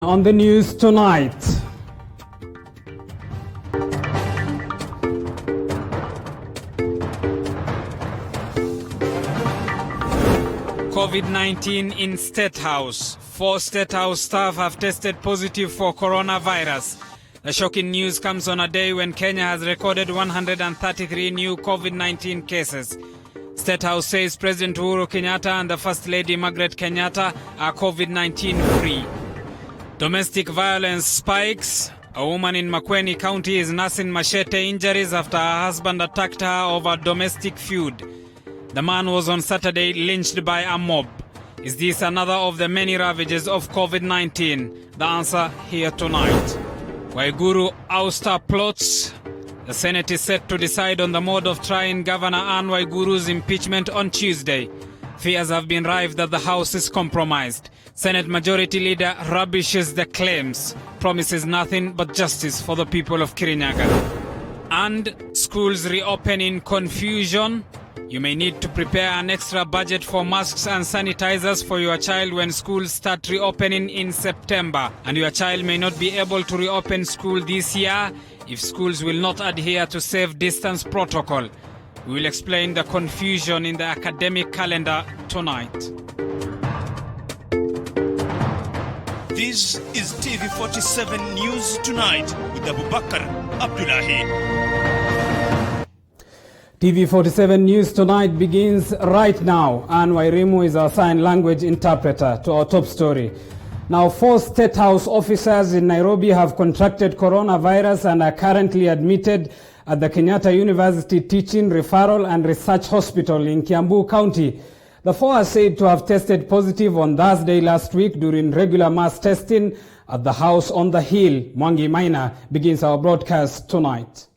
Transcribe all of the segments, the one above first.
On the news tonight, COVID-19 in Statehouse. 4 Statehouse staff have tested positive for coronavirus. The shocking news comes on a day when Kenya has recorded 133 new COVID-19 cases. Statehouse says President Uhuru Kenyatta and the First Lady Margaret Kenyatta are COVID-19 free. Domestic violence spikes. A woman in Makueni County is nursing machete injuries after her husband attacked her over domestic feud. The man was on Saturday lynched by a mob. Is this another of the many ravages of COVID-19? The answer here tonight. WAIGURU'S plots. The Senate is set to decide on the mode of trying Governor WAIGURU'S impeachment on Tuesday. Fears have been rife that the House is compromised. Senate Majority Leader rubbishes the claims, promises nothing but justice for the people of Kirinyaga. And schools reopen in confusion. You may need to prepare an extra budget for masks and sanitizers for your child when schools start reopening in September. And your child may not be able to reopen school this year if schools will not adhere to safe distance protocol. We will explain the confusion in the academic calendar tonight. This is TV47 News Tonight with Abubakar Abdullahi. TV47 News Tonight begins right now. Ann Wairimu is our sign language interpreter to our top story. Now, 4 State House officers in Nairobi have contracted coronavirus and are currently admitted at the Kenyatta University Teaching, Referral and Research Hospital in Kiambu County. The 4 are said to have tested positive on Thursday last week during regular mass testing at the house on the hill. Mwangi Maina begins our broadcast tonight.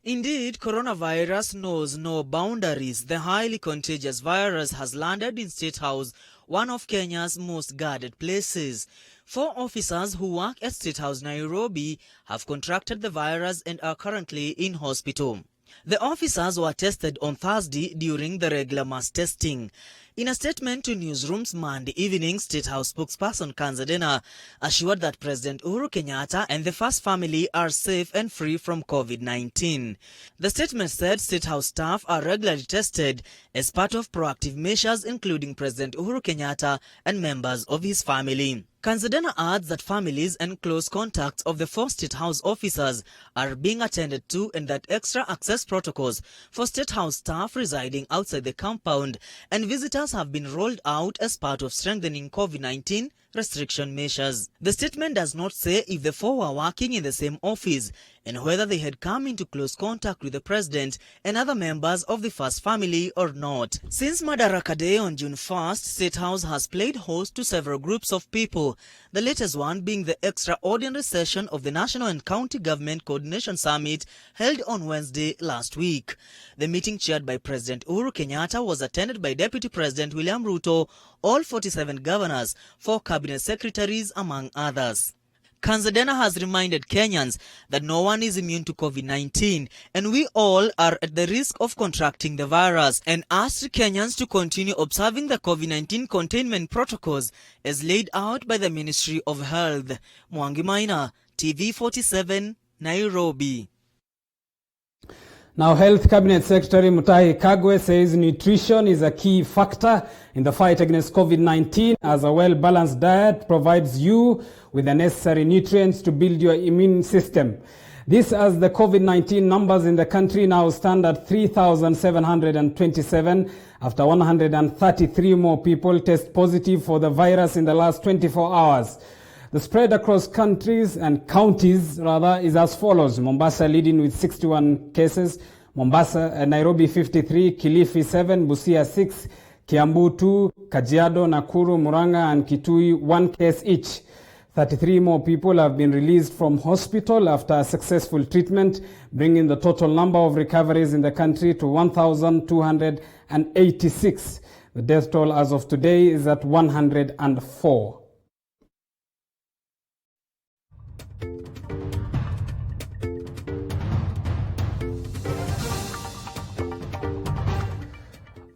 Indeed, coronavirus knows no boundaries. The highly contagious virus has landed in State House, one of Kenya's most guarded places. 4 officers who work at State House, Nairobi, have contracted the virus and are currently in hospital. The officers were tested on Thursday during the regular mass testing. In a statement to newsrooms Monday evening, State House spokesperson Kanzadena assured that President Uhuru Kenyatta and the First family are safe and free from COVID-19. The statement said State House staff are regularly tested as part of proactive measures including President Uhuru Kenyatta and members of his family. Kanzadena adds that families and close contacts of the 4 State House officers are being attended to and that extra access protocols for State House staff residing outside the compound and visitors have been rolled out as part of strengthening COVID-19 restriction measures. The statement does not say if the 4 were working in the same office and whether they had come into close contact with the president and other members of the First family or not. Since Madaraka Day on June 1st, State House has played host to several groups of people, the latest one being the extraordinary session of the National and County Government Coordination Summit held on Wednesday last week. The meeting, chaired by President Uhuru Kenyatta, was attended by Deputy President William Ruto, all 47 governors, 4 cabinet secretaries, among others. Kanzadena has reminded Kenyans that no one is immune to COVID-19 and we all are at the risk of contracting the virus, and asked Kenyans to continue observing the COVID-19 containment protocols as laid out by the Ministry of Health. Mwangi Maina, TV47, Nairobi. Now, Health Cabinet Secretary Mutahi Kagwe says nutrition is a key factor in the fight against COVID-19, as a well-balanced diet provides you with the necessary nutrients to build your immune system. This as the COVID-19 numbers in the country now stand at 3,727 after 133 more people test positive for the virus in the last 24 hours. The spread across countries and counties is as follows. Mombasa leading with 61 cases. Nairobi 53, Kilifi 7, Busia 6, Kiambu 2, Kajiado, Nakuru, Murang'a and Kitui 1 case each. 33 more people have been released from hospital after a successful treatment, bringing the total number of recoveries in the country to 1,286. The death toll as of today is at 104.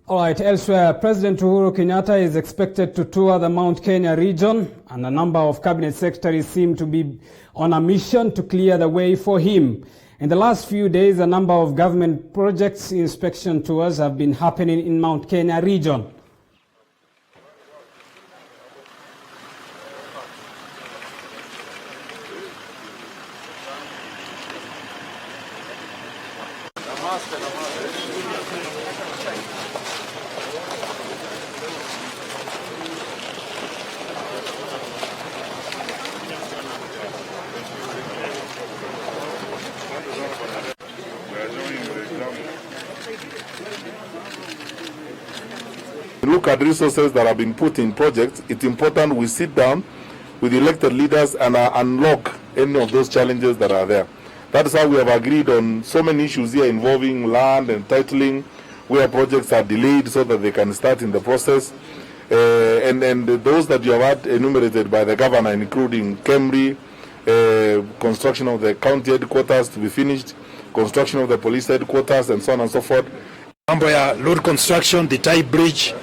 All right, elsewhere, President Uhuru Kenyatta is expected to tour the Mount Kenya region, and a number of cabinet secretaries seem to be on a mission to clear the way for him. In the last few days, a number of government projects inspection tours have been happening in Mount Kenya region. Look at resources that have been put in projects. It's important we sit down with elected leaders and unlock any of those challenges that are there. That is how we have agreed on so many issues here involving land and titling, where projects are delayed so that they can start in the process. And those that you have had enumerated by the governor, including Kemri, construction of the county headquarters to be finished, construction of the police headquarters, and so on and so forth. Mambo ya road construction, the tie bridge,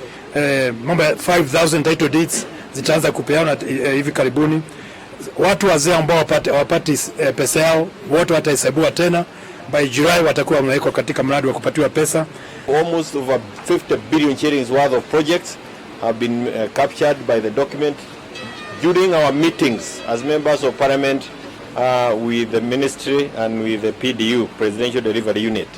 mambo ya 5,000 title deeds zitaanza kupeana hivi karibuni. Watu wazee ambao wapati pesa yao wote watahesabiwa tena. By July watakuwa wamewekwa katika mradi wa kupatiwa pesa. Almost over 50 billion shillings worth of projects have been captured by the document during our meetings as members of parliament with the ministry and with the PDU, Presidential Delivery Unit.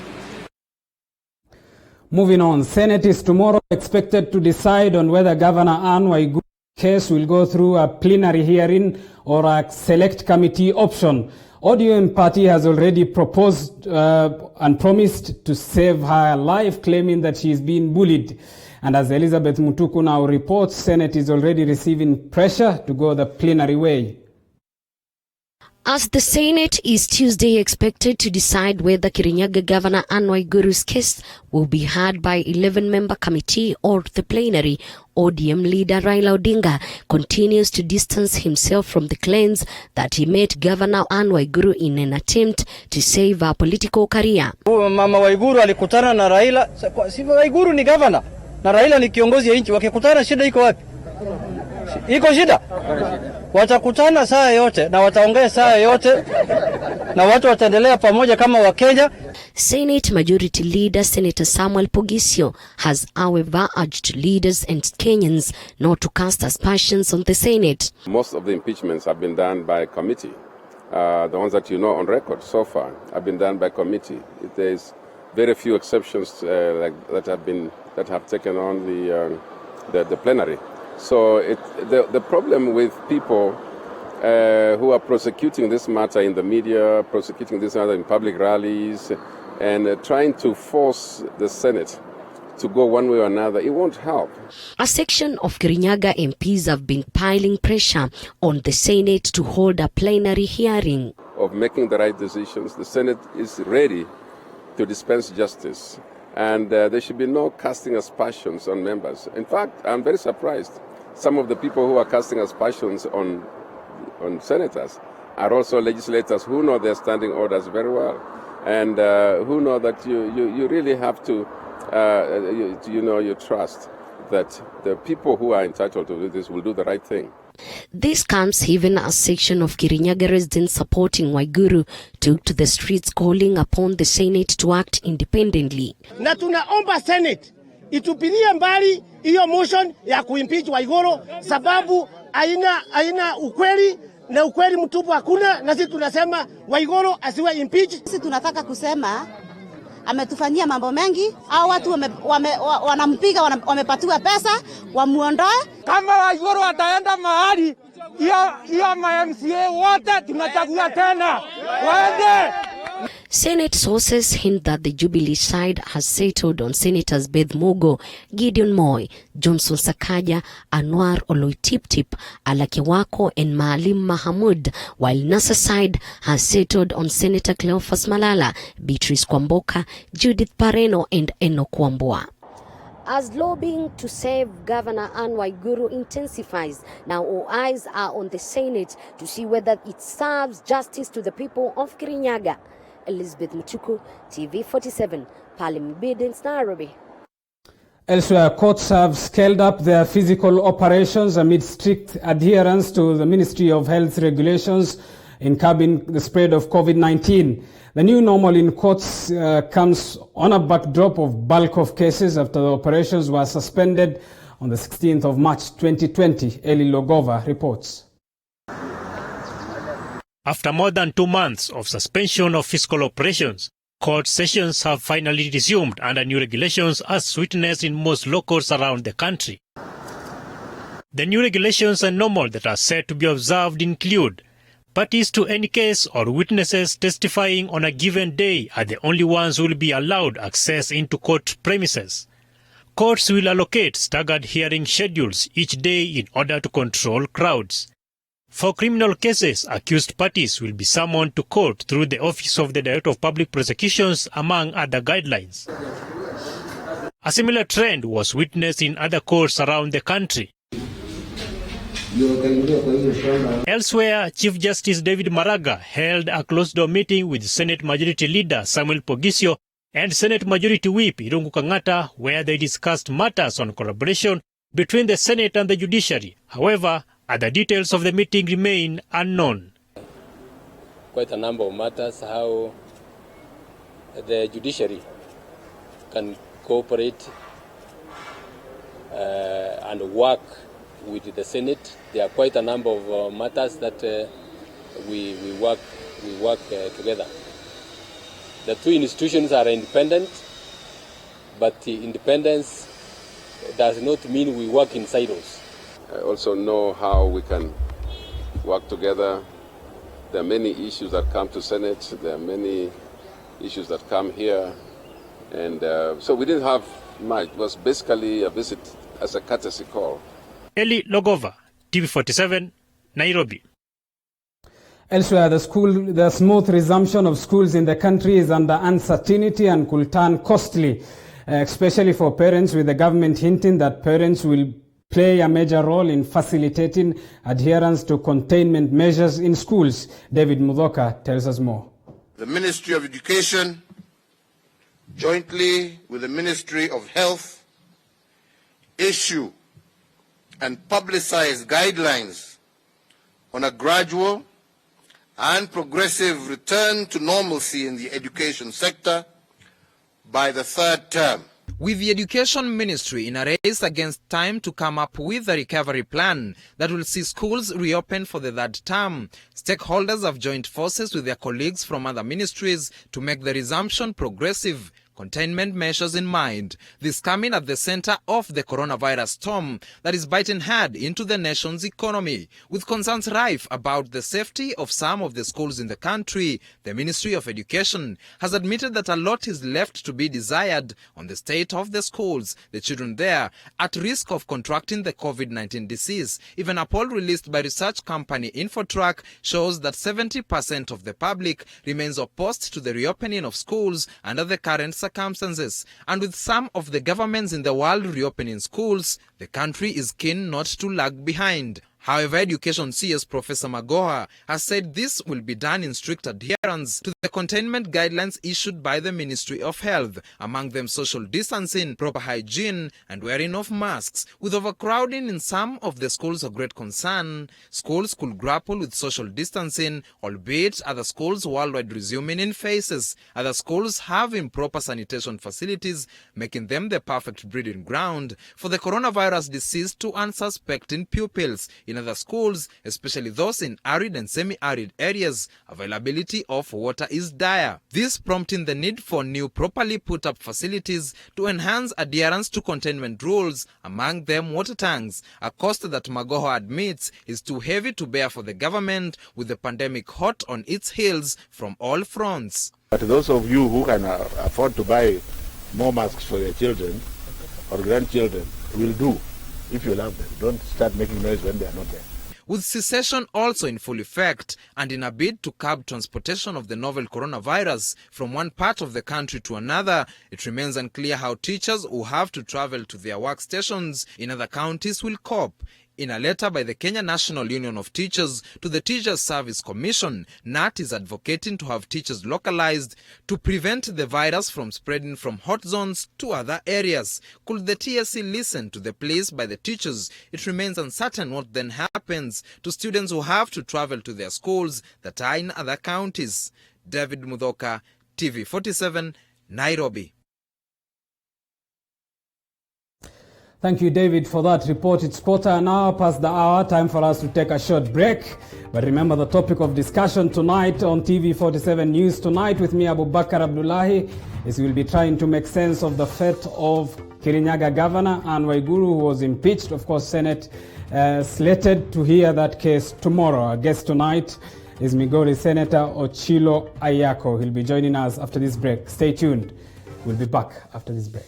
Moving on, Senate is tomorrow expected to decide on whether Governor Anne Waiguru's case will go through a plenary hearing or a select committee option. ODM party has already proposed and promised to save her life, claiming that she is being bullied. And as Elizabeth Mutuku now reports, Senate is already receiving pressure to go the plenary way. As the Senate is Tuesday expected to decide whether Kirinyaga Governor Anne Waiguru's case will be heard by 11-member committee or the plenary, ODM leader Raila Odinga continues to distance himself from the claims that he met Governor Anne Waiguru in an attempt to save her political career. Mama Waiguru alikutana na Raila, si Waiguru ni governor na Raila ni kiongozi ya nchi, wakikutana shida iko wapi? Iko shida? Watakutana saa yote na wataongea saa yote na watu wataendelea pamoja kama Wakenya. Senate Majority Leader Senator Samuel Pogisio has however urged leaders and Kenyans not to cast aspersions on the Senate. Most of the impeachments have been done by committee. The ones that you know on record so far have been done by committee. There is very few exceptions that have taken on the plenary. So the problem with people who are prosecuting this matter in the media, prosecuting this matter in public rallies, and trying to force the Senate to go one way or another, it won't help. A section of Kirinyaga MPs have been piling pressure on the Senate to hold a plenary hearing. Of making the right decisions, the Senate is ready to dispense justice. And there should be no casting aspersions on members. In fact, I'm very surprised. Some of the people who are casting aspersions on senators are also legislators who know their standing orders very well, and who know that you really have to, you trust that the people who are entitled to do this will do the right thing. This comes even as a section of Kirinyaga residents supporting Waiguru took to the streets calling upon the Senate to act independently. Na tunaomba Senate itupilie mbali hiyo motion ya kuimpeach Waiguru sababu haina ukweli na ukweli mtupu hakuna, na sisi tunasema Waiguru asiwe impeach. Sisi tunataka kusema ametufanyia mambo mengi, au watu wanampiga wamepatiwa pesa wamuondoe. Kama Waiguru ataenda mahali hiyo MCA wote tunachagua tena waende. Senate sources hint that the Jubilee side has settled on Senators Beth Mugo, Gideon Moi, Johnson Sakaja, Anwar Oloitiptip, Alakewako and Maalim Mahamud, while NASA side has settled on Senator Cleophas Malala, Beatrice Kwamboka, Judith Pareno and Enoch Wambua. As lobbying to save Governor Anne Waiguru intensifies, now all eyes are on the Senate to see whether it serves justice to the people of Kirinyaga. Elizabeth Mutuku, TV47, Parliament Buildings, Nairobi. Elsewhere, courts have scaled up their physical operations amid strict adherence to the Ministry of Health regulations in curbing the spread of COVID-19. The new normal in courts comes on a backdrop of bulk of cases after the operations were suspended on the 16th of March 2020. Eli Logova reports. After more than 2 months of suspension of physical operations, court sessions have finally resumed under new regulations as witnessed in most locals around the country. The new regulations and normal that are set to be observed include parties to any case or witnesses testifying on a given day are the only ones who will be allowed access into court premises. Courts will allocate staggered hearing schedules each day in order to control crowds. For criminal cases, accused parties will be summoned to court through the Office of the Director of Public Prosecutions, among other guidelines. A similar trend was witnessed in other courts around the country. Elsewhere, Chief Justice David Maraga held a closed-door meeting with Senate Majority Leader Samuel Pogisio and Senate Majority Whip Irungu Kang'ata, where they discussed matters on collaboration between the Senate and the judiciary. However, other details of the meeting remain unknown. Quite a number of matters, how the judiciary can cooperate and work with the Senate. There are quite a number of matters that we work together. The two institutions are independent, but independence does not mean we work in silos. I also know how we can work together. There are many issues that come to Senate. There are many issues that come here. And so we didn't have much. It was basically a visit as a courtesy call. Eli Logova, TV47, Nairobi. Elsewhere, the smooth resumption of schools in the country is under uncertainty and could turn costly, especially for parents, with the government hinting that parents will play a major role in facilitating adherence to containment measures in schools. David Mudoka tells us more. The Ministry of Education, jointly with the Ministry of Health, issue and publicize guidelines on a gradual and progressive return to normalcy in the education sector by the third term. With the Education Ministry in a race against time to come up with a recovery plan that will see schools reopen for the third term, stakeholders have joined forces with their colleagues from other ministries to make the resumption progressive, containment measures in mind. This coming at the center of the coronavirus storm that is biting hard into the nation's economy. With concerns rife about the safety of some of the schools in the country, the Ministry of Education has admitted that a lot is left to be desired on the state of the schools, the children there at risk of contracting the COVID-19 disease. Even a poll released by research company INFILTRATES shows that 70% of the public remains opposed to the reopening of schools under the current circumstances. And with some of the governments in the world reopening schools, the country is keen not to lag behind. However, Education CS Professor Magoha has said this will be done in strict adherence to the containment guidelines issued by the Ministry of Health, among them social distancing, proper hygiene, and wearing of masks. With overcrowding in some of the schools of great concern, schools could grapple with social distancing, albeit other schools worldwide resuming in phases. Other schools have improper sanitation facilities, making them the perfect breeding ground for the coronavirus disease to unsuspecting pupils. In other schools, especially those in arid and semi-arid areas, availability of water is dire. This prompting the need for new properly put up facilities to enhance adherence to containment rules, among them water tanks, a cost that Magoha admits is too heavy to bear for the government, with the pandemic hot on its heels from all fronts. But those of you who can afford to buy more masks for your children or grandchildren will do. If you love them, don't start making noise when they are not there. With cessation also in full effect, and in a bid to curb transportation of the novel coronavirus from one part of the country to another, it remains unclear how teachers who have to travel to their workstations in other counties will cope. In a letter by the Kenya National Union of Teachers to the Teachers Service Commission, NAT is advocating to have teachers localized to prevent the virus from spreading from hot zones to other areas. Could the TSC listen to the pleas by the teachers? It remains uncertain what then happens to students who have to travel to their schools that are in other counties. David Mudhoka, TV47, Nairobi. Thank you, David, for that report. It's quarter now past the hour. Time for us to take a short break. But remember, the topic of discussion tonight on TV47 News Tonight with me, Abubakar Abdullahi, is we'll be trying to make sense of the fate of Kirinyaga Governor Anne Waiguru, who was impeached. Of course, Senate slated to hear that case tomorrow. Our guest tonight is Migori Senator Ochilo Ayako. He'll be joining us after this break. Stay tuned. We'll be back after this break.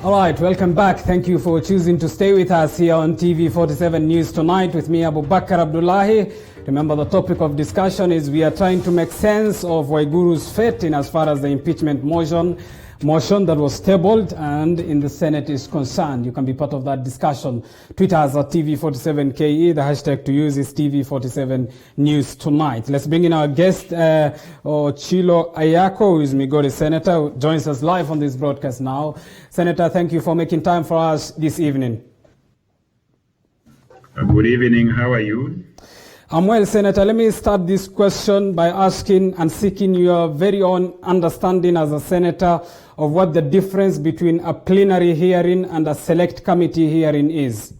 All right, welcome back. Thank you for choosing to stay with us here on TV47 News Tonight with me, Abubakar Abdullahi. Remember, the topic of discussion is we are trying to make sense of Waiguru's fate in as far as the impeachment motion that was tabled and in the Senate is concerned. You can be part of that discussion. Tweet us at TV47KE. The hashtag to use is TV47 News Tonight. Let's bring in our guest, Ochilo Ayako, who is Migori Senator, who joins us live on this broadcast now. Senator, thank you for making time for us this evening. Good evening. How are you? I'm well, Senator. Let me start this question by asking and seeking your very own understanding as a senator of what the difference between a plenary hearing and a select committee hearing is.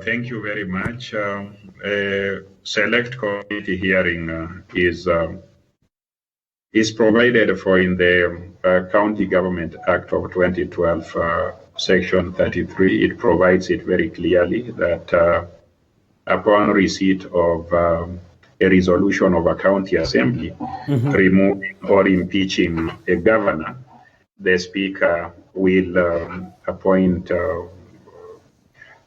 Thank you very much. A select committee hearing is provided for in the County Government Act of 2012, Section 33. It provides it very clearly that upon receipt of a resolution of a county assembly removing or impeaching a governor, the speaker will appoint,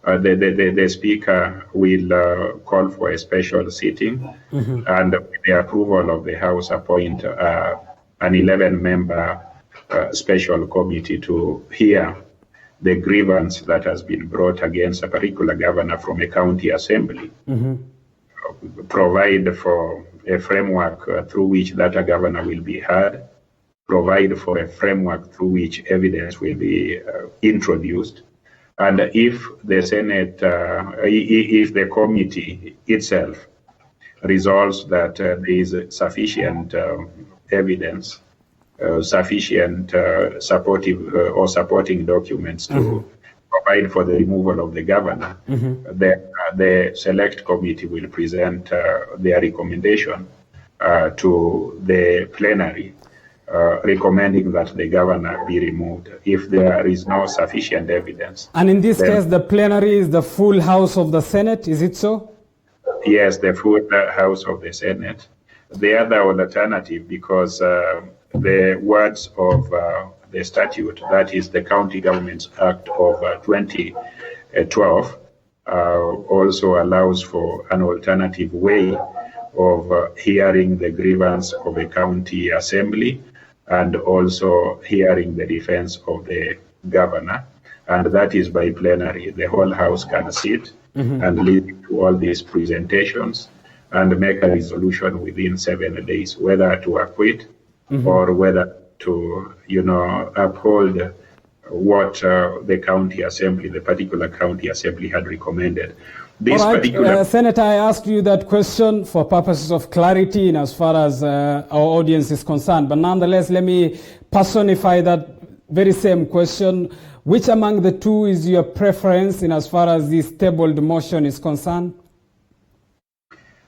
the speaker will call for a special sitting and with the approval of the House appoint an 11-member special committee to hear the grievance that has been brought against a particular governor from a county assembly, provide for a framework through which that governor will be heard, provide for a framework through which evidence will be introduced, and if the Senate, if the committee itself resolves that there is sufficient evidence, sufficient supportive or supporting documents to provide for the removal of the governor, the select committee will present their recommendation to the plenary, recommending that the governor be removed if there is no sufficient evidence. And in this case, the plenary is the full house of the Senate, is it so? Yes, the full house of the Senate. The other alternative, because the words of the statute, that is the County Governments Act of 2012, also allows for an alternative way of hearing the grievance of a county assembly and also hearing the defense of the governor, and that is by plenary. The whole house can sit and listen to all these presentations and make a resolution within 7 days, whether to acquit or whether to, uphold what the county assembly, the particular county assembly had recommended. This particular Senator, I asked you that question for purposes of clarity in as far as our audience is concerned, but nonetheless, let me personify that very same question. Which among the two is your preference in as far as this tabled motion is concerned?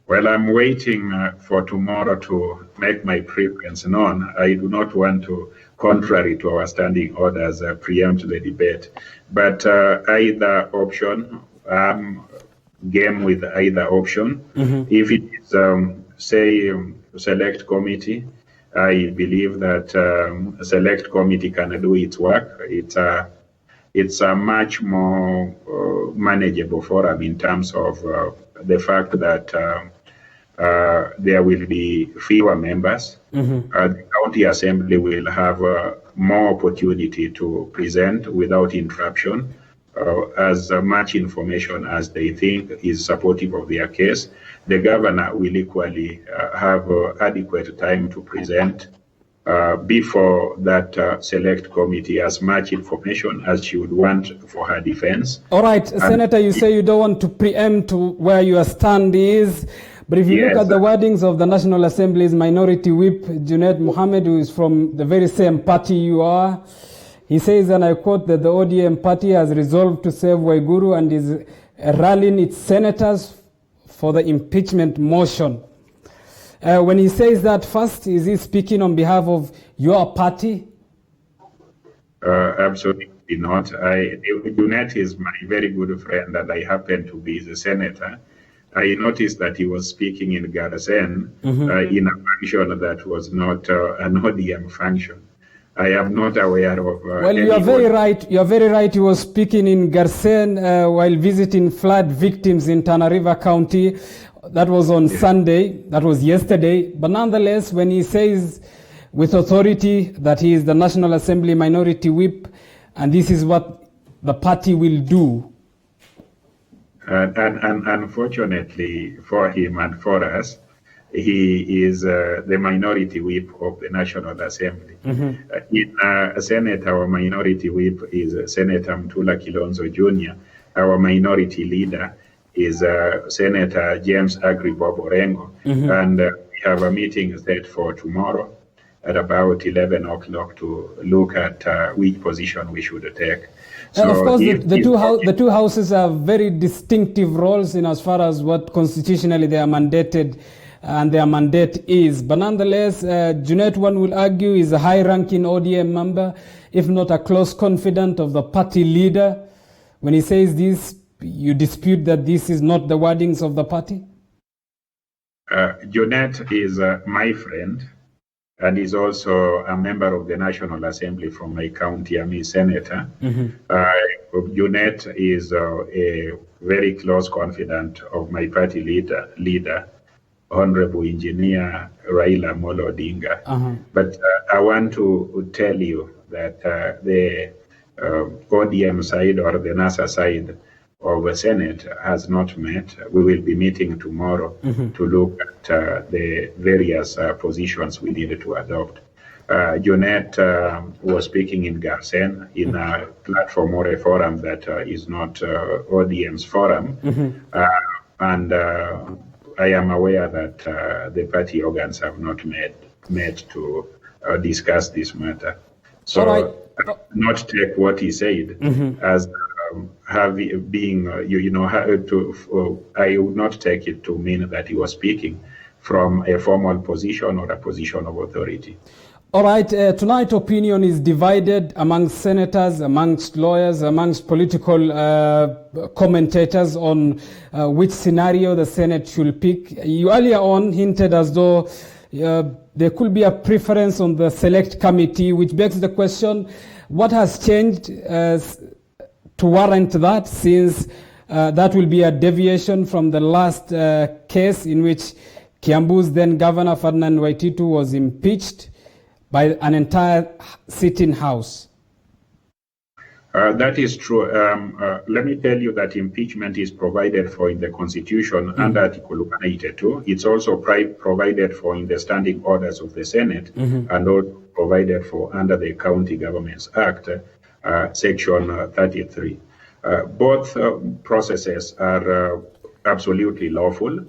Well, I'm waiting for tomorrow to make my preference known. I do not want to, contrary to our standing orders, preempt the debate. But either option, I'm game with either option. If it is, select committee, I believe that a select committee can do its work. It's a much more manageable forum in terms of the fact that there will be fewer members. The county assembly will have more opportunity to present without interruption as much information as they think is supportive of their case. The governor will equally have adequate time to present before that select committee as much information as she would want for her defense. All right, Senator, you say you don't want to preempt where your stand is, but if you look at the wordings of the National Assembly's Minority Whip, Junaid Mohammed, who is from the very same party you are, he says, and I quote, that the ODM party has resolved to save Waiguru and is rallying its senators for the impeachment motion. When he says that, first, is he speaking on behalf of your party? Absolutely not. Junaid is my very good friend, and I happen to be the senator. I noticed that he was speaking in Garsen in a function that was not an ODM function. I am not aware of. Well, you are very right. You are very right. He was speaking in Garsen while visiting flood victims in Tana River County. That was on Sunday. That was yesterday. But nonetheless, when he says with authority that he is the National Assembly Minority Whip, and this is what the party will do. And unfortunately for him and for us, he is the minority whip of the National Assembly. In Senate, our minority whip is Senator Mtula Kilonzo Jr. Our minority leader is Senator James Agribob Orengo. And we have a meeting set for tomorrow at about 11 o'clock to look at which position we should take. So of course, the two houses have very distinctive roles in as far as what constitutionally they are mandated and their mandate is. But nonetheless, Junaid, one will argue, is a high-ranking ODM member, if not a close confidant of the party leader. When he says this, you dispute that this is not the wordings of the party? Junaid is my friend and is also a member of the National Assembly from my county. I'm a senator. Junaid is a very close confidant of my party leader, Honorable Engineer Raila Amolo Odinga. But I want to tell you that the ODM side or the NASA side of the Senate has not met. We will be meeting tomorrow to look at the various positions we need to adopt. Jonette was speaking in Garsen in a platform or a forum that is not ODM's forum. And I am aware that the party organs have not met to discuss this matter. So I will not take what he said as being, I would not take it to mean that he was speaking from a formal position or a position of authority. All right, tonight opinion is divided amongst senators, amongst lawyers, amongst political commentators on which scenario the Senate should pick. You earlier on hinted as though there could be a preference on the select committee, which begs the question, what has changed to warrant that, since that will be a deviation from the last case in which Kiambu's then Governor Ferdinand Waititu was impeached by an entire sitting house? That is true. Let me tell you that impeachment is provided for in the Constitution under Article 182. It's also provided for in the standing orders of the Senate and also provided for under the County Governments Act, Section 33. Both processes are absolutely lawful.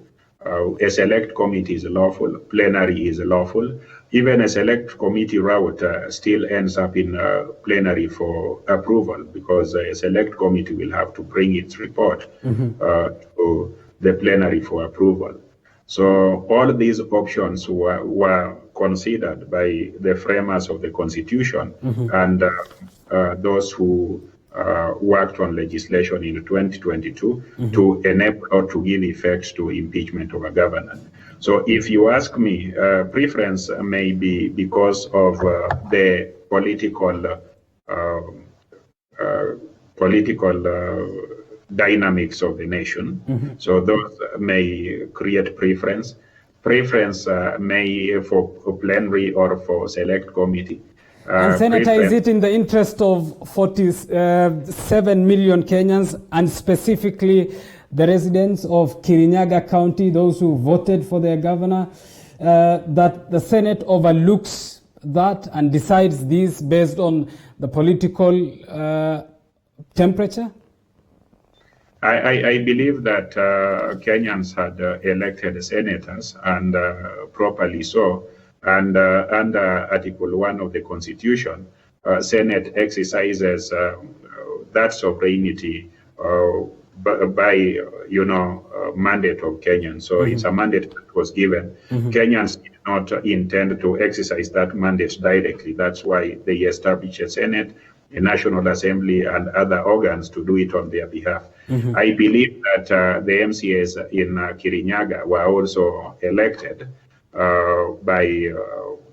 A select committee is lawful, plenary is lawful. Even a select committee route still ends up in plenary for approval, because a select committee will have to bring its report to the plenary for approval. So all these options were considered by the framers of the Constitution and those who worked on legislation in 2022 to enable or to give effect to impeachment of a governor. So if you ask me, preference may be because of the political dynamics of the nation. So those may create preference. Preference may for plenary or for select committee. And Senator, is it in the interest of 47 million Kenyans, and specifically the residents of Kirinyaga County, those who voted for their governor, that the Senate overlooks that and decides this based on the political temperature? I believe that Kenyans had elected senators, and properly so. And under Article 1 of the Constitution, Senate exercises that sovereignty by mandate of Kenyans. So it's a mandate that was given. Kenyans did not intend to exercise that mandate directly. That's why they established a Senate, a National Assembly, and other organs to do it on their behalf. I believe that the MCAs in Kirinyaga were also elected by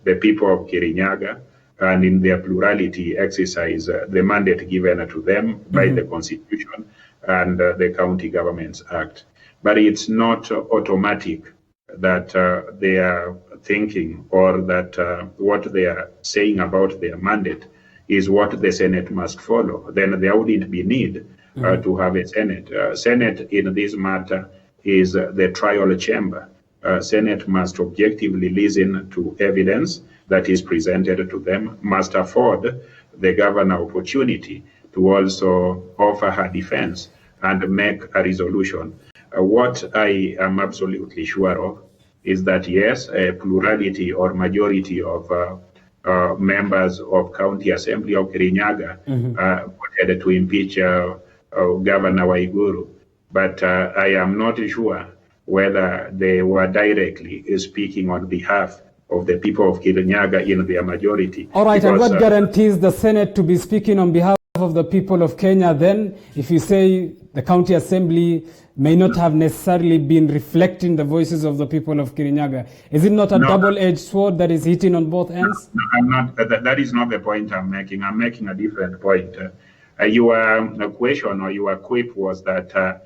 the people of Kirinyaga, and in their plurality exercise the mandate given to them by the Constitution and the County Governments Act. But it's not automatic that they are thinking, or that what they are saying about their mandate is what the Senate must follow. Then there wouldn't be need to have a Senate. Senate in this matter is the trial chamber. Senate must objectively listen to evidence that is presented to them, must afford the governor opportunity to also offer her defense and make a resolution. What I am absolutely sure of is that yes, a plurality or majority of members of County Assembly of Kirinyaga voted to impeach Governor Waiguru, but I am not sure whether they were directly speaking on behalf of the people of Kirinyaga in their majority. All right, because, and what guarantees the Senate to be speaking on behalf of the people of Kenya then, if you say the County Assembly may not have necessarily been reflecting the voices of the people of Kirinyaga? Is it not a double-edged sword that is hitting on both ends? No, I'm not. That is not the point I'm making. I'm making a different point. Your question or your quip was that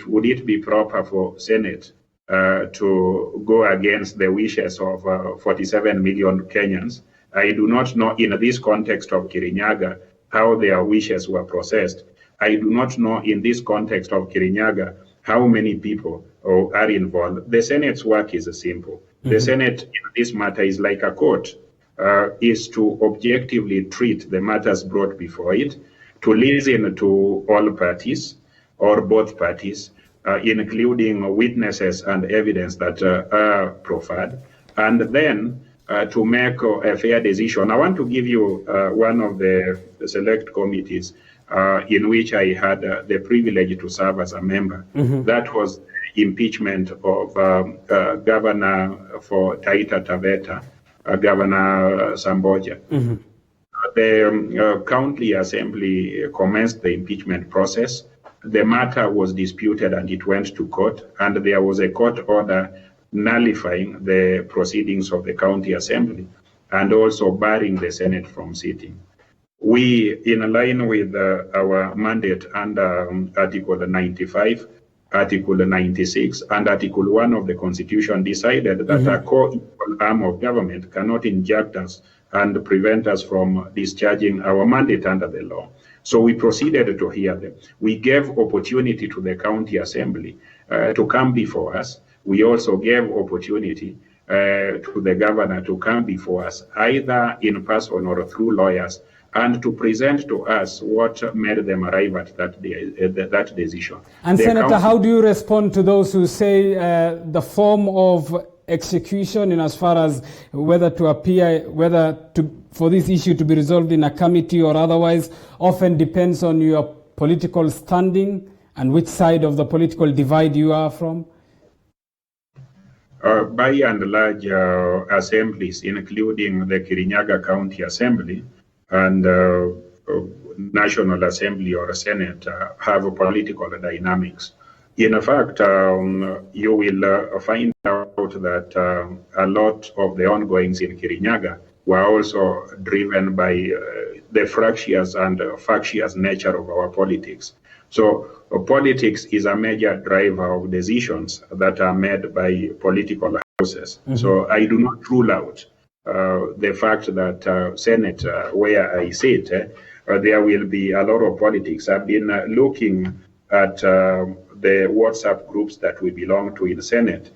would it be proper for Senate to go against the wishes of 47 million Kenyans? I do not know in this context of Kirinyaga how their wishes were processed. I do not know in this context of Kirinyaga how many people are involved. The Senate's work is simple. The Senate in this matter is like a court, is to objectively treat the matters brought before it, to listen to all parties or both parties, including witnesses and evidence that are proffered, and then to make a fair decision. I want to give you one of the select committees in which I had the privilege to serve as a member. That was impeachment of Governor for Taita Taveta, Governor Samboja. The County Assembly commenced the impeachment process. The matter was disputed and it went to court, and there was a court order nullifying the proceedings of the County Assembly and also barring the Senate from sitting. We, in line with our mandate under Article 95, Article 96, and Article 1 of the Constitution, decided that a co-equal arm of government cannot inject us and prevent us from discharging our mandate under the law. So we proceeded to hear them. We gave opportunity to the County Assembly to come before us. We also gave opportunity to the governor to come before us, either in person or through lawyers, and to present to us what made them arrive at that decision. And the Senator, how do you respond to those who say the form of execution in as far as whether to appear, for this issue to be resolved in a committee or otherwise, often depends on your political standing and which side of the political divide you are from? By and large, assemblies, including the Kirinyaga County Assembly and National Assembly or Senate, have political dynamics. In fact, you will find out that a lot of the ongoings in Kirinyaga were also driven by the fractious and factious nature of our politics. So politics is a major driver of decisions that are made by political houses. So I do not rule out the fact that Senate, where I sit, there will be a lot of politics. I've been looking at the WhatsApp groups that we belong to in the Senate.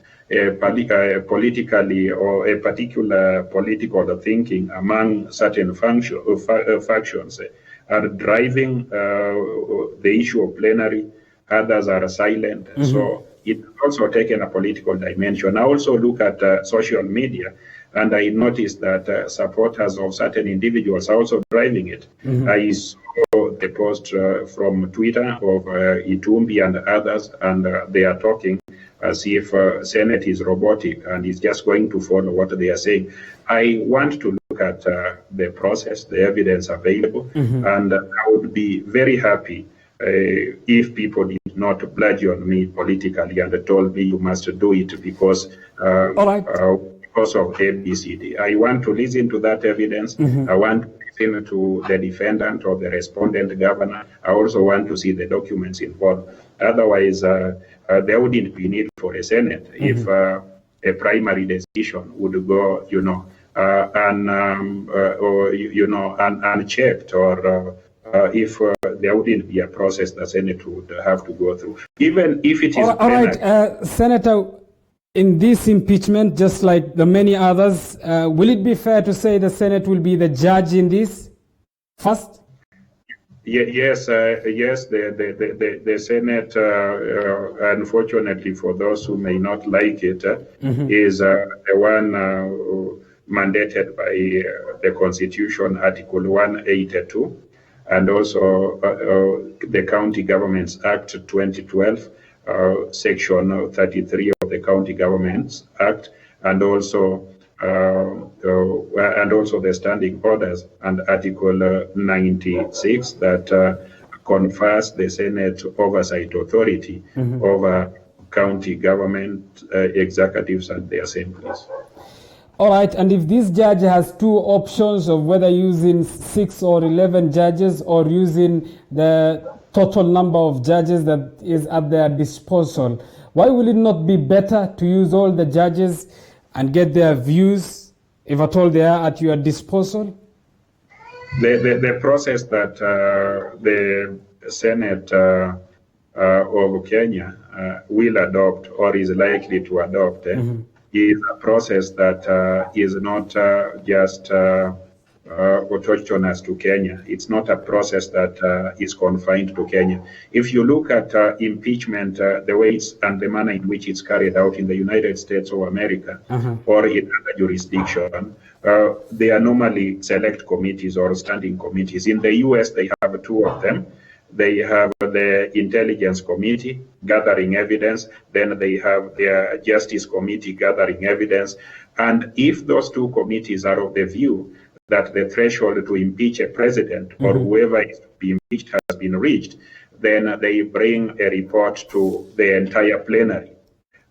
Politically or a particular political thinking among certain factions are driving the issue of plenary. Others are silent. So it's also taken a political dimension. I also look at social media, and I noticed that supporters of certain individuals are also driving it. I saw the post from Twitter of Itumbi and others, and they are talking as if Senate is robotic and is just going to follow what they are saying. I want to look at the process, the evidence available, and I would be very happy if people did not bludgeon me politically and told me you must do it because because of ABCD. I want to listen to that evidence. I want to listen to the defendant or the respondent governor. I also want to see the documents involved. Otherwise, there wouldn't be need for a Senate if a primary decision would go, unchecked, or if there wouldn't be a process the Senate would have to go through. Even if it is... All right, Senator, in this impeachment, just like the many others, will it be fair to say the Senate will be the judge in this first? Yes, the Senate, unfortunately for those who may not like it, is the one mandated by the Constitution, Article 182, and also the County Governments Act 2012, Section 33 of the County Governments Act, and also the standing orders and Article 96 that confers the Senate oversight authority over county government executives and the assemblies. All right, and if this judge has two options of whether using 6 or 11 judges or using the total number of judges that is at their disposal, why will it not be better to use all the judges and get their views, if at all they are at your disposal? The process that the Senate of Kenya will adopt or is likely to adopt is a process that is not just autochthonous to Kenya. It's not a process that is confined to Kenya. If you look at impeachment, the ways and the manner in which it's carried out in the United States of America or in other jurisdictions, they are normally select committees or standing committees. In the US, they have two of them. They have the Intelligence Committee gathering evidence, then they have their Justice Committee gathering evidence. And if those two committees are of the view that the threshold to impeach a president or whoever is to be impeached has been reached, then they bring a report to the entire plenary.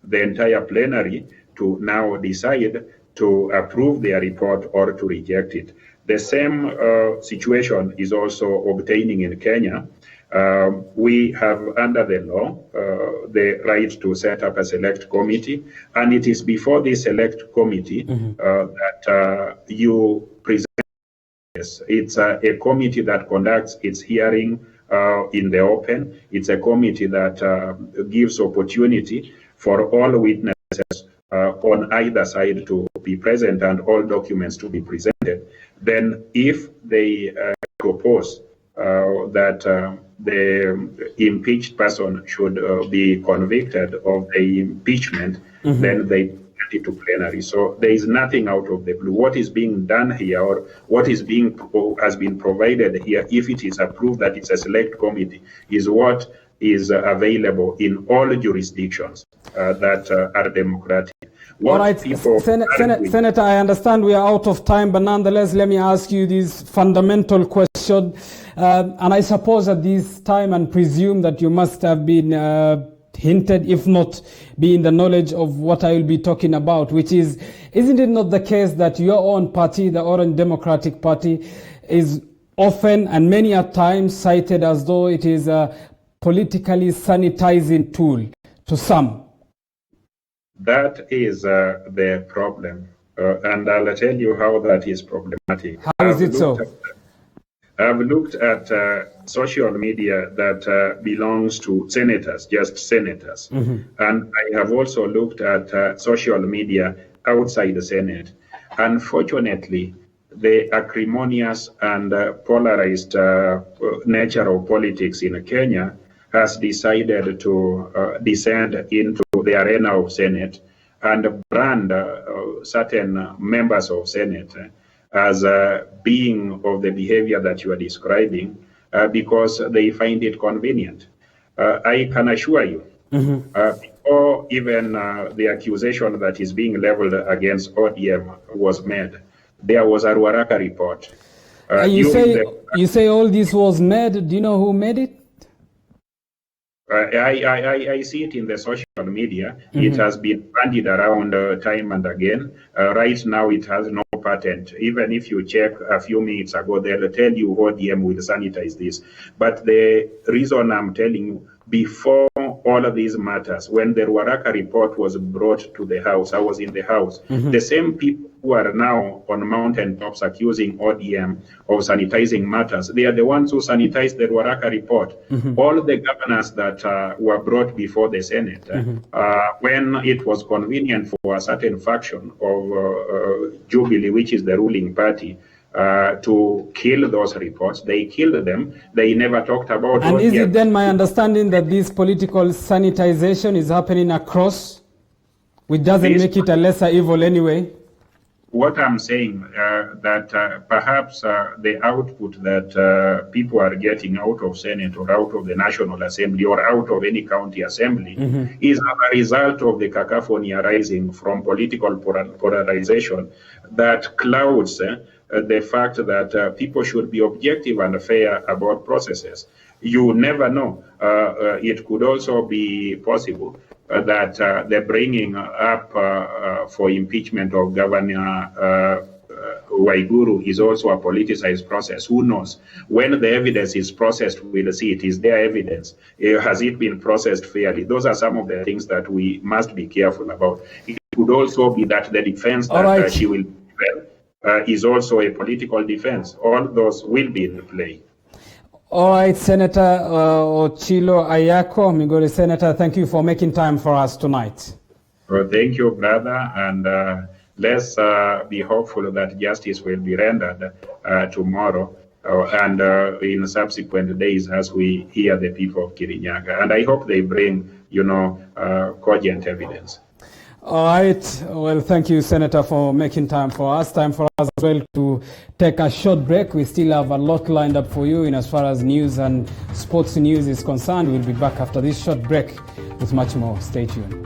The entire plenary to now decide to approve their report or to reject it. The same situation is also obtaining in Kenya. We have under the law the right to set up a select committee, and it is before this select committee that you present. It's a committee that conducts its hearing in the open. It's a committee that gives opportunity for all witnesses on either side to be present and all documents to be presented. Then if they propose that the impeached person should be convicted of the impeachment, then they send it to plenary. So there is nothing out of the blue. What is being done here, or what is has been provided here, if it is approved that it's a select committee, is what is available in all jurisdictions that are democratic. All right, Senator, I understand we are out of time, but nonetheless, let me ask you this fundamental question. And I suppose at this time and presume that you must have been hinted, if not be in the knowledge of what I will be talking about, which is, isn't it not the case that your own party, the Orange Democratic Party, is often and many a times cited as though it is a politically sanitizing tool to some? That is the problem, and I'll tell you how that is problematic. How is it so? I've looked at social media that belongs to senators, just senators, and I have also looked at social media outside the Senate. Unfortunately, the acrimonious and polarized nature of politics in Kenya has decided to descend into the arena of Senate and brand certain members of Senate as being of the behavior that you are describing because they find it convenient. I can assure you, before even the accusation that is being leveled against ODM was made, there was a Ruaraka report. You say all this was made. Do you know who made it? I see it in the social media. It has been bandied around time and again. Right now, it has no patent. Even if you check a few minutes ago, they'll tell you ODM will sanitize this. But the reason I'm telling you, before all of these matters, when the Ruaraka report was brought to the House, I was in the House, the same people who are now on mountaintops accusing ODM of sanitizing matters, they are the ones who sanitized the Ruaraka report. All the governors that were brought before the Senate, when it was convenient for a certain faction of Jubilee, which is the ruling party, to kill those reports, they killed them. They never talked about. And is it then my understanding that this political sanitization is happening across, which doesn't make it a lesser evil anyway? What I'm saying, that perhaps the output that people are getting out of Senate or out of the National Assembly or out of any county assembly is a result of the cacophony arising from political polarization that clouds the fact that people should be objective and fair about processes. You never know. It could also be possible that the bringing up for impeachment of Governor Waiguru is also a politicized process. Who knows? When the evidence is processed, we'll see it. Is there evidence? Has it been processed fairly? Those are some of the things that we must be careful about. It could also be that the defense that she will is also a political defense. All those will be in play. All right, Senator Ochilo Ayako, Migori Senator, thank you for making time for us tonight. Well, thank you, brother, and let's be hopeful that justice will be rendered tomorrow and in subsequent days as we hear the people of Kirinyaga. And I hope they bring, cogent evidence. All right. Well, thank you, Senator, for making time for us. Time for us as well to take a short break. We still have a lot lined up for you in as far as news and sports news is concerned. We'll be back after this short break with much more. Stay tuned.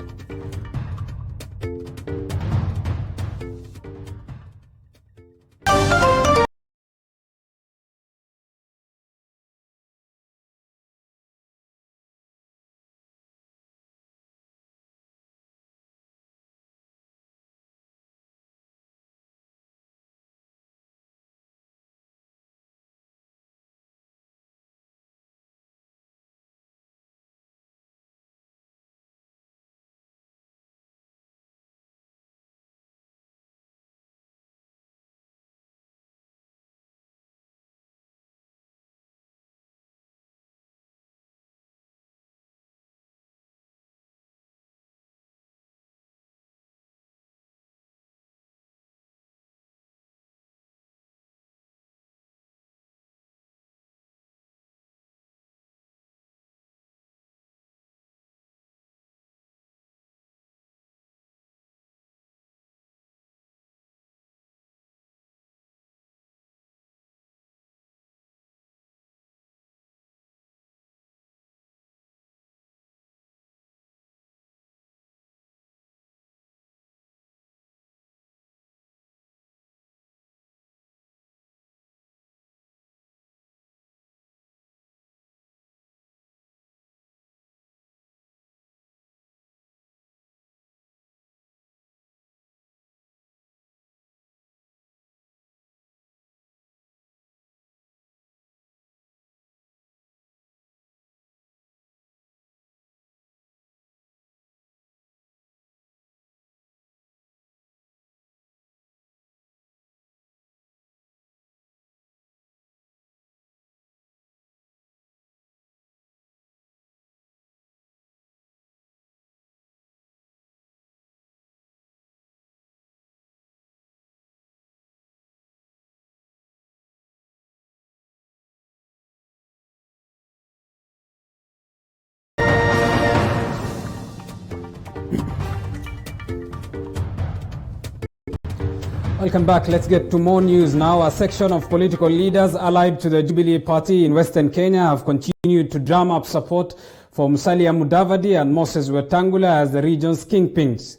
Welcome back. Let's get to more news now. A section of political leaders allied to the Jubilee Party in Western Kenya have continued to drum up support for Musalia Mudavadi and Moses Wetangula as the region's kingpins.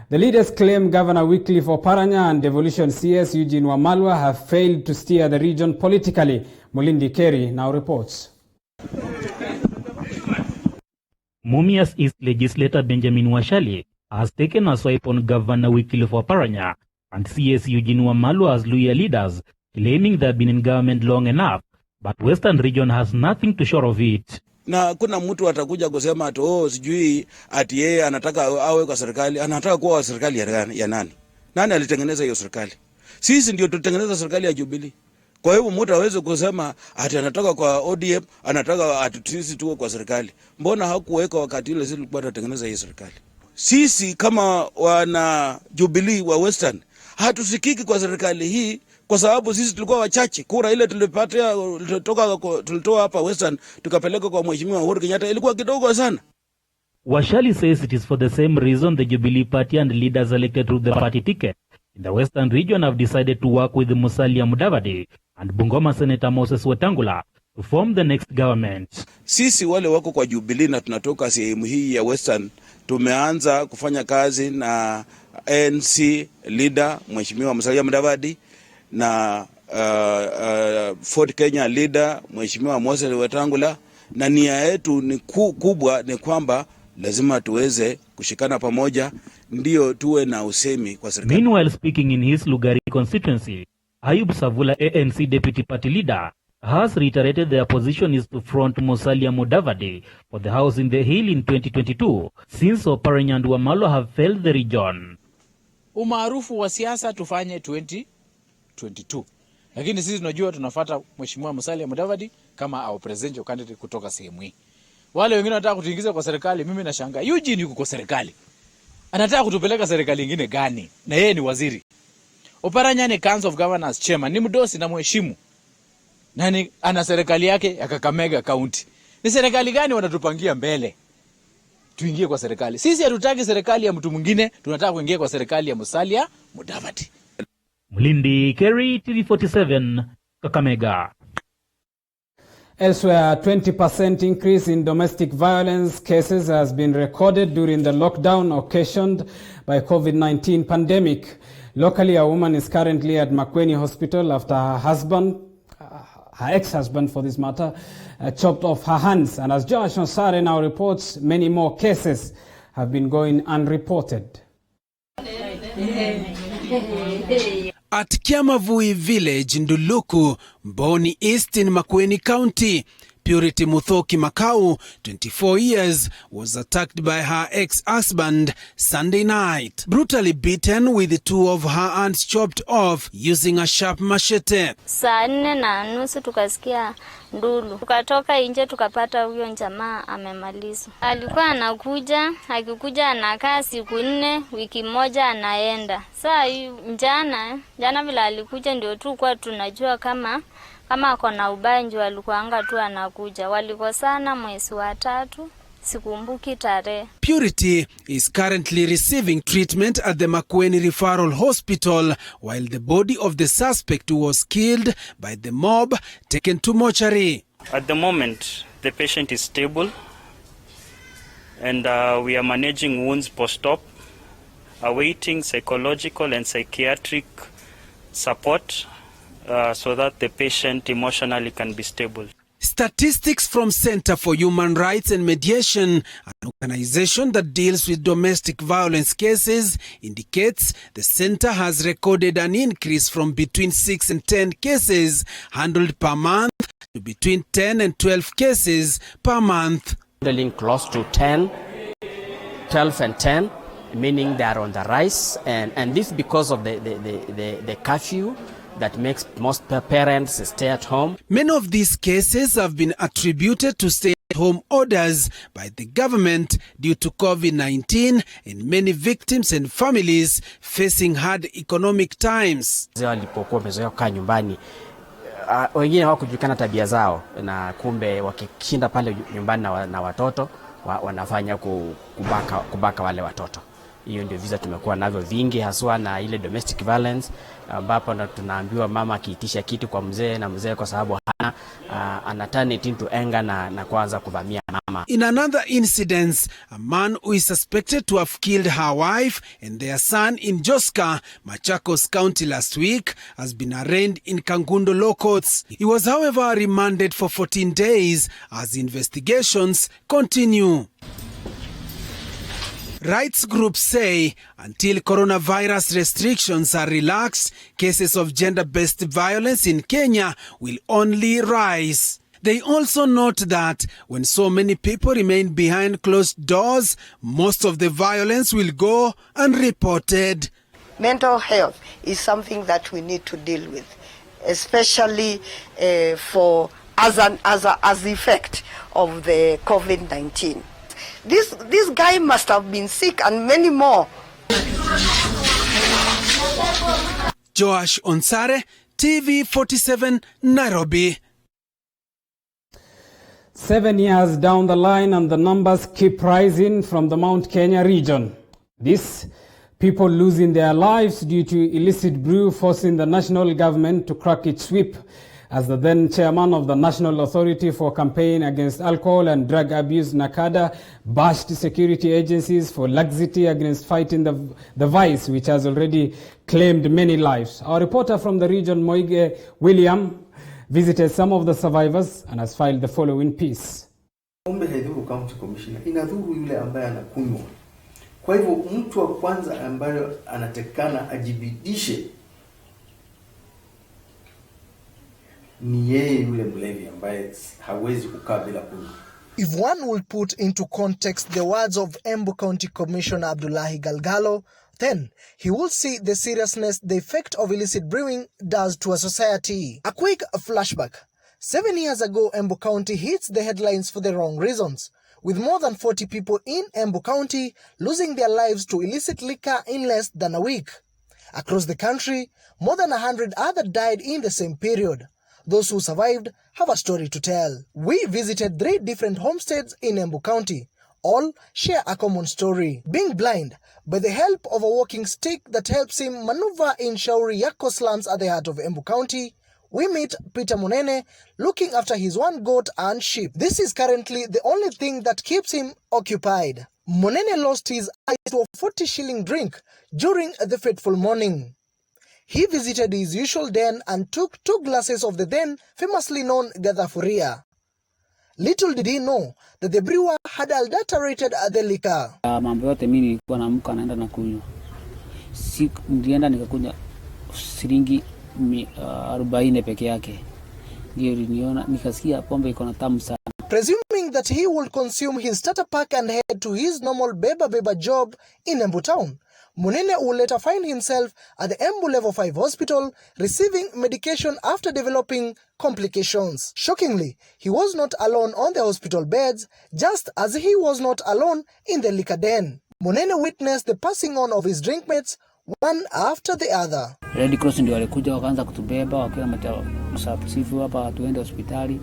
The leaders claim Governor Wycliffe Oparanya and Devolution CS Eugene Wamalwa have failed to steer the region politically. Mulindi Kerry now reports. Mumias East legislator Benjamin Washali has taken a swipe on Governor Wycliffe Oparanya and CS Eugene Wamalwa as LUHYA leaders, claiming they've been in government long enough, but Western region has nothing to show of it. Na kuna mtu atakuja kusema ati sijui ati yeye anataka awe kwa serikali, anataka kuwa serikali ya nani? Nani alitengeneza hiyo serikali? Sisi ndio tutengeneza serikali ya Jubilee. Kwa hivyo mtu hawezi kusema ati anataka kwa ODM, anataka ati sisi tuwe kwa serikali. Mbona hakuweka wakati ile sisi tulikuwa tunatengeneza hiyo serikali? Sisi kama wana Jubilee wa Western hatusikiki kwa serikali hii kwa sababu sisi tulikuwa wachache. Kura ile tulitoa hapa Western tukapeleka kwa Mheshimiwa Uhuru Kenyatta ilikuwa kidogo sana. Washali says it is for the same reason the Jubilee Party and leaders elected through the party ticket in the Western region have decided to work with Musalia Mudavadi and Bungoma Senator Moses Wetangula to form the next government. Sisi wale wako kwa Jubilee na tunatoka sehemu hii ya Western tumeanza kufanya kazi na ANC leader Mheshimiwa Musalia Mudavadi na Ford Kenya leader Mheshimiwa Moses Wetangula, na nia yetu ni kubwa ni kwamba lazima tuweze kushikana pamoja ndio tuwe na usemi kwa serikali. Meanwhile, speaking in his Lugari constituency, Ayub Savula, ANC deputy party leader, has reiterated their position is to front Musalia Mudavadi for the House in the Hill in 2022 since Oparanya and Wamalwa have failed the region. Umaarufu wa siasa tufanye 2022. Lakini sisi tunajua tunafuata Mheshimiwa Musalia Mudavadi kama our presidential candidate kutoka sehemu hii. Wale wengine wanataka kutuingiza kwa serikali, mimi nashangaa. Eugene yuko kwa serikali. Anataka kutupeleka serikali nyingine gani? Na yeye ni waziri. Oparanya ni Council of Governors chairman, ni mdosi na mheshimu. Nani ana serikali yake ya Kakamega County. Ni serikali gani wanatupangia mbele? Tuingie kwa serikali. Sisi hatutaki serikali ya mtu mwingine, tunataka kuingia kwa serikali ya Musalia Mudavadi. Mlindi Kerry, TV47, Kakamega. Elsewhere, 20% increase in domestic violence cases has been recorded during the lockdown occasioned by COVID-19 pandemic. Locally, a woman is currently at Makueni Hospital after her husband, her ex-husband for this matter, chopped off her hands. And as Josh Onsare now reports, many more cases have been going unreported. At Kiamavui Village in Nduluku, Mboni East in Makueni County, Purity Muthoki Makau, 24 years, was attacked by her ex-husband Sunday night. Brutally beaten with two of her hands chopped off using a sharp machete. Saa 4:30 tukasikia ndulu. Tukatoka nje tukapata huyo jamaa amemalizwa. Alikuwa anakuja, akikuja anakaa siku 4, wiki moja anaenda. Saa jana vile alikuja ndio tu kwa tunajua kama akona ubanjo alikuanga tu anakuja. Walikosana mwezi wa 3, sikumbuki tarehe. Purity is currently receiving treatment at the Makueni Referral Hospital while the body of the suspect who was killed by the mob taken to mortuary. At the moment, the patient is stable and we are managing wounds post-op, awaiting psychological and psychiatric support so that the patient emotionally can be stable. Statistics from Center for Human Rights and Mediation, an organization that deals with domestic violence cases, indicates the center has recorded an increase from between 6 and 10 cases handled per month to between 10 and 12 cases per month. Handling close to 10, 12 and 10, meaning they are on the rise, and this because of the curfew that makes most parents stay at home. Many of these cases have been attributed to stay-at-home orders by the government due to COVID-19 and many victims and families facing hard economic times. Walipokuwa wamezoea kukaa nyumbani, wengine hawakujulikana tabia zao, na kumbe wakishinda pale nyumbani na watoto wanafanya kubaka wale watoto. Hiyo ndio visa tumekuwa navyo vingi, haswa na ile domestic violence, ambapo tunaambiwa mama akiitisha kitu kwa mzee, na mzee kwa sababu hana turn it into anger na kuanza kuvamia mama. In another incident, a man who is suspected to have killed her wife and their son in Joska, Machakos County last week has been arraigned in Kangundo law courts. He was however remanded for 14 days as investigations continue. Rights groups say until coronavirus restrictions are relaxed, cases of gender-based violence in Kenya will only rise. They also note that when so many people remain behind closed doors, most of the violence will go unreported. Mental health is something that we need to deal with, especially for as the effect of the COVID-19. This guy must have been sick and many more. Josh Onsare, TV47, Nairobi. 7 years down the line and the numbers keep rising from the Mount Kenya region. This, people losing their lives due to illicit brew forcing the national government to crack its whip, as the then chairman of the National Authority for Campaign Against Alcohol and Drug Abuse, NACADA, bashed security agencies for laxity against fighting the vice, which has already claimed many lives. Our reporter from the region, Moige William, visited some of the survivors and has filed the following piece. Pombe haidhuru county commissioner, inadhuru yule ambaye anakunywa. Kwa hivyo mtu wa kwanza ambaye anatekana ajibidishe ni yeye yule mlevi ambaye hawezi kukaa bila kunywa. If one will put into context the words of Embu County Commissioner Abdullahi Galgalo, then he will see the seriousness the effect of illicit brewing does to a society. A quick flashback. 7 years ago, Embu County hits the headlines for the wrong reasons, with more than 40 people in Embu County losing their lives to illicit liquor in less than a week. Across the country, more than 100 others died in the same period. Those who survived have a story to tell. We visited 3 different homesteads in Embu County. All share a common story. Being blind, by the help of a walking stick that helps him maneuver in Shauri Yako slums at the heart of Embu County, we meet Peter Monene looking after his 1 goat and sheep. This is currently the only thing that keeps him occupied. Monene lost his eyes to a 40-shilling drink during the fateful morning. He visited his usual den and took 2 glasses of the then famously known KATHAVURIA. Little did he know that the brewer had adulterated the liquor. Mambo yote mimi nilikuwa naamka naenda na kunywa. Nilienda nikakunywa shilingi 40 peke yake. Ndio niliona nikasikia pombe iko na tamu sana. Presuming that he would consume his starter pack and head to his normal beba job in Embu town, Monene will later find himself at the Embu Level 5 hospital receiving medication after developing complications. Shockingly, he was not alone on the hospital beds, just as he was not alone in the liquor den. Monene witnessed the passing on of his drinkmates one after the other. Red Cross ndio walikuja wakaanza kutubeba wakiwa msafiri hapa tuende hospitali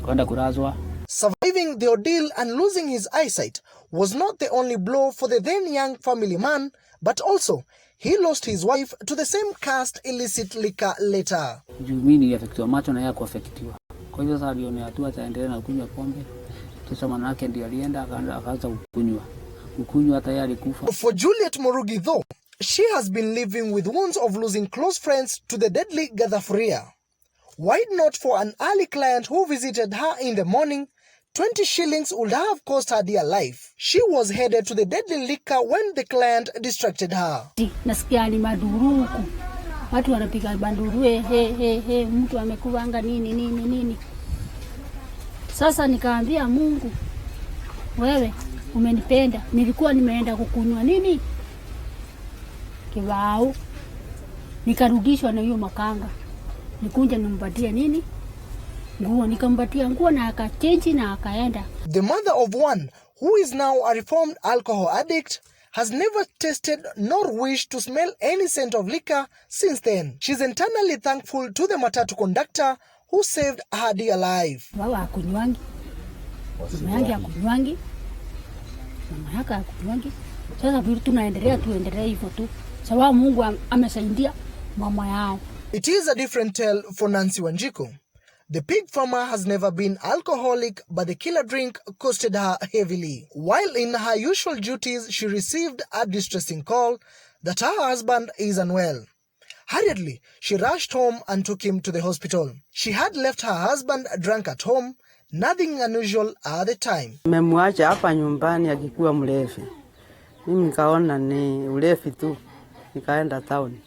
kwenda kulazwa. Surviving the ordeal and losing his eyesight was not the only blow for the then young family man, but also he lost his wife to the same cast illicit liquor later. Mimi affectiwa macho na yeye kuaffectiwa. Kwa hivyo sasa aliona hatua ataendelea na kunywa pombe. Sasa manake ndio alienda akaanza kukunywa hata yeye alikufa. For Juliet Morugi though, she has been living with wounds of losing close friends to the deadly KATHAVURIA. Why not for an early client who visited her in the morning, 20 shillings would have cost her dear life. She was headed to the deadly liquor when the client distracted her. Nasikia ni maduruku. Watu wanapiga banduru he mtu amekuanga nini. Sasa nikaambia Mungu, wewe umenipenda. Nilikuwa nimeenda kukunywa nini? Kibao. Nikarudishwa na hiyo makanga. Nikunja nimpatie nini? Nguo, nikampatia nguo na akachange na akaenda. The mother of one who is now a reformed alcohol addict has never tasted nor wished to smell any scent of liquor since then. She's eternally thankful to the matatu conductor who saved her dear life. Baba akunywangi. Mama yake akunywangi. Mama yake akunywangi. Sasa tuendelee hivyo tu. Sababu Mungu amesaidia mama yao. It is a different tale for Nancy Wanjiku. The pig farmer has never been alcoholic, but the killer drink costed her heavily. While in her usual duties, she received a distressing call that her husband is unwell. Hurriedly, she rushed home and took him to the hospital. She had left her husband drunk at home, nothing unusual at the time. Nimemwacha hapa nyumbani akikuwa mlevi. Mimi nikaona ni ulevi tu. Nikaenda town.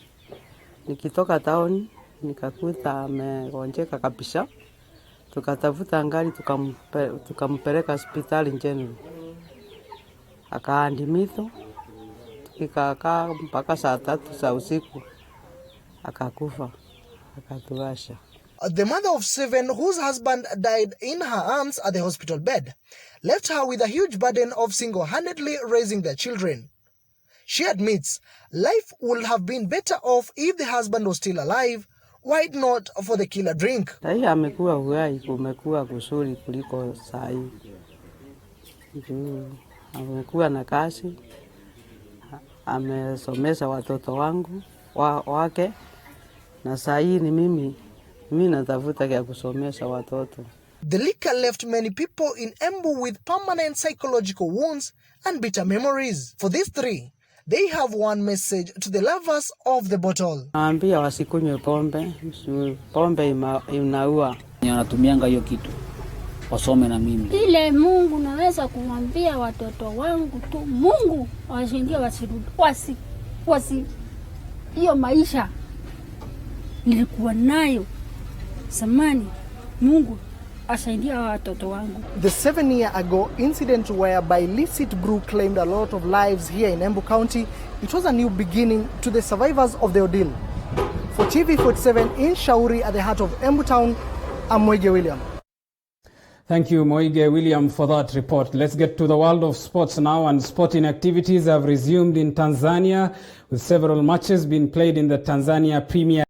Nikitoka town nikakuta amegonjeka kabisa. Tukatafuta ngari tukampeleka hospitali Njeni. Akaandimizwa. Tukakaa mpaka saa 3 za usiku. Akakufa. Akatuacha. The mother of 7 whose husband died in her arms at the hospital bed left her with a huge burden of single-handedly raising their children. She admits life would have been better off if the husband was still alive, why not for the killer drink. Sai amekuwa uhai, kumekuwa kusuri kuliko sai. Amekuwa na kazi, amesomesha watoto wangu wake, na sai ni mimi natafuta ya kusomesha watoto. The liquor left many people in Embu with permanent psychological wounds and bitter memories. For these 3, they have one message to the lovers of the bottle. Naambia wasikunywe pombe, pombe inaua. Wanatumianga hiyo kitu. Wasome na mimi. Ile Mungu naweza kumwambia watoto wangu tu, Mungu awashindie wasi hiyo maisha nilikuwa nayo samani. Mungu asaidia watoto wangu. The 7-year ago incident whereby illicit brew claimed a lot of lives here in Embu County it was a new beginning to the survivors of the ordeal. For TV47 in Shauri at the heart of Embu Town, I'm Moige William. Thank you, Moige William, for that report. Let's get to the world of sports now, and sporting activities have resumed in Tanzania, with several matches being played in the Tanzania Premier